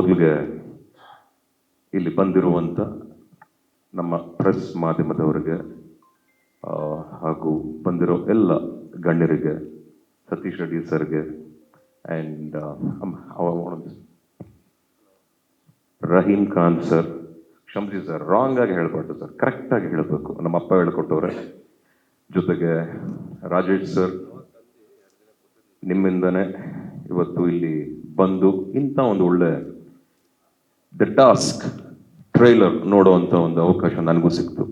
ಮೊದಲಿಗೆ ಇಲ್ಲಿ ಬಂದಿರುವಂಥ ನಮ್ಮ ಪ್ರೆಸ್ ಮಾಧ್ಯಮದವರಿಗೆ ಹಾಗೂ ಬಂದಿರೋ ಎಲ್ಲ ಗಣ್ಯರಿಗೆ, ಸತೀಶ್ ರೆಡ್ಡಿ ಸರ್ಗೆ ಆ್ಯಂಡ್ ರಹೀಮ್ ಖಾನ್ ಸರ್, ಕ್ಷಮಿಸಿ ಸರ್, ರಾಂಗ್ ಆಗಿ ಹೇಳ್ಬಾರ್ದು ಸರ್, ಕರೆಕ್ಟಾಗಿ ಹೇಳಬೇಕು, ನಮ್ಮ ಅಪ್ಪ ಹೇಳ್ಕೊಟ್ಟವ್ರೆ. ಜೊತೆಗೆ ರಾಜೇಶ್ ಸರ್, ನಿಮ್ಮಿಂದನೇ ಇವತ್ತು ಇಲ್ಲಿ ಬಂದು ಇಂಥ ಒಂದು ಒಳ್ಳೆ ದ ಟಾಸ್ಕ್ ಟ್ರೈಲರ್ ನೋಡುವಂಥ ಒಂದು ಅವಕಾಶ ನನಗೂ ಸಿಕ್ತು.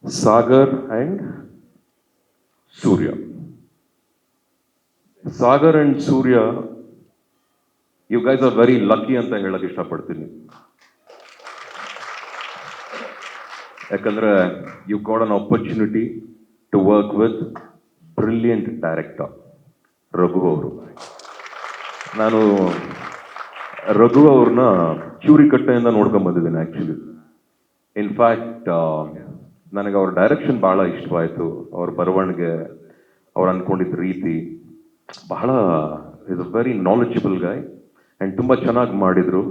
Sagar and Surya, Sagar and Surya, you guys are very lucky ಅಂತ ಹೇಳಕ್ ಇಷ್ಟಪಡ್ತೀನಿ. ಯಾಕಂದ್ರೆ you got an opportunity to work with brilliant director Raghu ಅವರು. ನಾನು ರಘು ಅವ್ರನ್ನ ಚೂರಿಕಟ್ಟೆಯಿಂದ ನೋಡ್ಕೊಂಡ್ ಬಂದಿದ್ದೀನಿ ಆಕ್ಚುಲಿ. ಇನ್ಫ್ಯಾಕ್ಟ್ ನನಗೆ ಅವ್ರ ಡೈರೆಕ್ಷನ್ ಬಹಳ ಇಷ್ಟವಾಯಿತು. ಅವ್ರ ಬರವಣಿಗೆ, ಅವ್ರು ಅನ್ಕೊಂಡಿದ್ದ ರೀತಿ ಬಹಳ is a very knowledgeable guy and ತುಂಬ ಚೆನ್ನಾಗಿ ಮಾಡಿದ್ರು.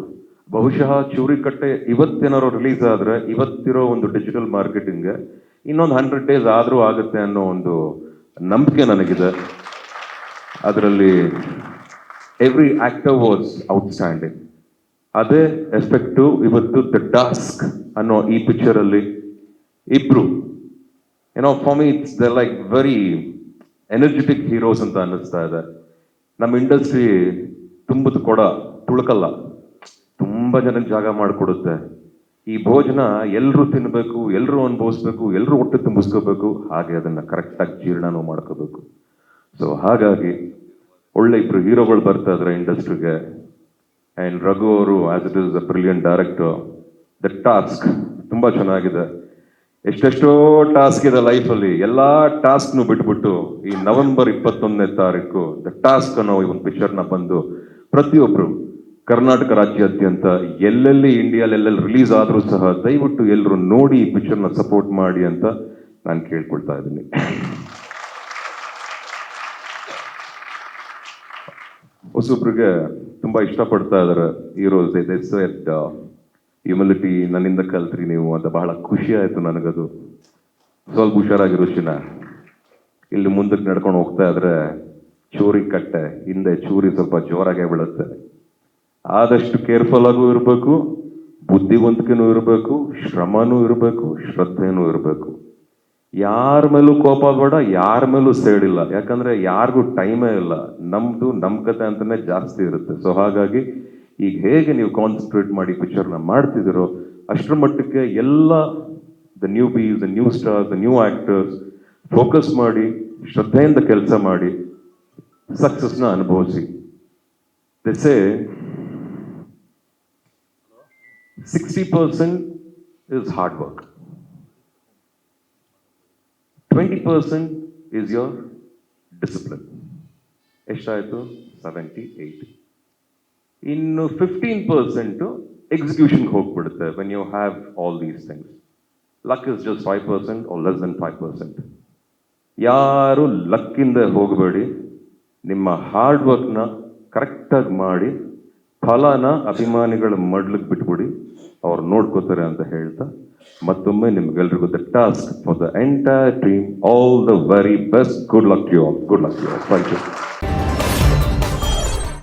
ಬಹುಶಃ ಚೂರಿಕಟ್ಟೆ ಇವತ್ತೇನಾರು ರಿಲೀಸ್ ಆದರೆ ಇವತ್ತಿರೋ ಒಂದು ಡಿಜಿಟಲ್ ಮಾರ್ಕೆಟಿಂಗ್ಗೆ ಇನ್ನೊಂದು 100 days ಆದರೂ ಆಗುತ್ತೆ ಅನ್ನೋ ಒಂದು ನಂಬಿಕೆ ನನಗಿದೆ. ಅದರಲ್ಲಿ ಎವ್ರಿ ಆಕ್ಟರ್ ವಾಸ್ ಔಟ್ಸ್ಟ್ಯಾಂಡಿಂಗ್. ಅದೇ ಎಸ್ಪೆಕ್ಟು ಇವತ್ತು ದ ಟಾಸ್ಕ್ ಅನ್ನೋ ಈ ಪಿಕ್ಚರಲ್ಲಿ ಇಬ್ರು for me it's the like very energetic heroes ಅಂತ ಅನ್ನಿಸ್ತಾ ಇದೆ. ನಮ್ಮ ಇಂಡಸ್ಟ್ರಿ ತುಂಬದ ಕೊಡ ತುಳುಕಲ್ಲ, ತುಂಬ ಜನಕ್ಕೆ ಜಾಗ ಮಾಡಿಕೊಡುತ್ತೆ. ಈ ಭೋಜನ ಎಲ್ಲರೂ ತಿನ್ನಬೇಕು, ಎಲ್ಲರೂ ಅನುಭವಿಸ್ಬೇಕು, ಎಲ್ಲರೂ ಹೊಟ್ಟೆ ತುಂಬಿಸ್ಕೋಬೇಕು, ಹಾಗೆ ಅದನ್ನು ಕರೆಕ್ಟಾಗಿ ಜೀರ್ಣನೂ ಮಾಡ್ಕೋಬೇಕು. ಸೊ ಹಾಗಾಗಿ ಒಳ್ಳೆ ಇಬ್ರು ಹೀರೋಗಳು ಬರ್ತಾ ಇದ್ದಾರೆ ಇಂಡಸ್ಟ್ರಿಗೆ. ಆ್ಯಂಡ್ ರಘು ಅವರು as it is a brilliant director. The task ತುಂಬ ಚೆನ್ನಾಗಿದೆ. ಎಷ್ಟೆಷ್ಟೋ ಟಾಸ್ಕ್ ಇದೆ ಲೈಫಲ್ಲಿ, ಎಲ್ಲ ಟಾಸ್ಕ್ನು ಬಿಟ್ಬಿಟ್ಟು ಈ November 21 ದ ಟಾಸ್ಕ್ ಅನ್ನೋ ಈ ಒಂದು ಪಿಕ್ಚರ್ನ ಬಂದು ಪ್ರತಿಯೊಬ್ಬರು ಕರ್ನಾಟಕ ರಾಜ್ಯಾದ್ಯಂತ ಎಲ್ಲೆಲ್ಲಿ ಇಂಡಿಯಾಲೆಲ್ಲೆಲ್ಲಿ ರಿಲೀಸ್ ಆದರೂ ಸಹ ದಯವಿಟ್ಟು ಎಲ್ಲರೂ ನೋಡಿ ಈ ಪಿಕ್ಚರ್ನ ಸಪೋರ್ಟ್ ಮಾಡಿ ಅಂತ ನಾನು ಕೇಳ್ಕೊಳ್ತಾ ಇದ್ದೀನಿ. ಹೊಸೊಬ್ರಿಗೆ ತುಂಬ ಇಷ್ಟಪಡ್ತಾ ಇದ್ದಾರೆ ಹೀರೋಸ್. ಹ್ಯುಮಿಲಿಟಿ ನನ್ನಿಂದ ಕಲ್ತ್ರಿ ನೀವು ಅಂತ ಬಹಳ ಖುಷಿ ಆಯಿತು ನನಗದು. ಸ್ವಲ್ಪ ಹುಷಾರಾಗಿರೋ ಶಿನ, ಇಲ್ಲಿ ಮುಂದಕ್ಕೆ ನಡ್ಕೊಂಡು ಹೋಗ್ತಾ ಇದ್ರೆ ಚೂರಿ ಕಟ್ಟೆ ಹಿಂದೆ ಚೂರಿ ಸ್ವಲ್ಪ ಜೋರಾಗೇ ಬೀಳುತ್ತೆ. ಆದಷ್ಟು ಕೇರ್ಫುಲ್ ಆಗೂ ಇರಬೇಕು, ಬುದ್ಧಿವಂತಿಕೆನೂ ಇರಬೇಕು, ಶ್ರಮನೂ ಇರಬೇಕು, ಶ್ರದ್ಧೆನೂ ಇರಬೇಕು. ಯಾರ ಮೇಲೂ ಕೋಪ ಬೇಡ, ಯಾರ ಮೇಲೂ ಸೇಡಿಲ್ಲ. ಯಾಕಂದ್ರೆ ಯಾರಿಗೂ ಟೈಮೇ ಇಲ್ಲ. ನಮ್ದು ನಮ್ಮ ಕತೆ ಅಂತಾನೆ ಜಾಸ್ತಿ ಇರುತ್ತೆ. ಸೊ ಹಾಗಾಗಿ ಈಗ ಹೇಗೆ ನೀವು ಕಾನ್ಸಂಟ್ರೇಟ್ ಮಾಡಿ ಪಿಕ್ಚರ್ನ ಮಾಡ್ತಿದ್ದೀರೋ ಅಷ್ಟರ ಮಟ್ಟಕ್ಕೆ ಎಲ್ಲ the newbies, the new stars, the new actors focus ಮಾಡಿ ಶ್ರದ್ಧೆಯಿಂದ ಕೆಲಸ ಮಾಡಿ ಸಕ್ಸಸ್ನ ಅನುಭವಿಸಿ. They say 60% is hard work, 20% is your discipline. ಎಷ್ಟಾಯಿತು? 78. ಇನ್ನು 15% ಎಕ್ಸಿಕ್ಯೂಷನ್ಗೆ ಹೋಗ್ಬಿಡುತ್ತೆ. When you have all these things, luck is just 5% or less than 5%. ಯಾರು ಲಕ್ಕಿಂದ ಹೋಗಬೇಡಿ, ನಿಮ್ಮ ಹಾರ್ಡ್ ವರ್ಕ್ನ ಕರೆಕ್ಟಾಗಿ ಮಾಡಿ ಫಲನ ಅಭಿಮಾನಿಗಳ ಮಡ್ಲಿಗೆ ಬಿಟ್ಬಿಡಿ, ಅವ್ರು ನೋಡ್ಕೋತಾರೆ ಅಂತ ಹೇಳ್ತಾ ಮತ್ತೊಮ್ಮೆ ನಿಮ್ಗೆಲ್ರಿಗೂ the task for the entire team all the very best. Good luck you all. Thank you.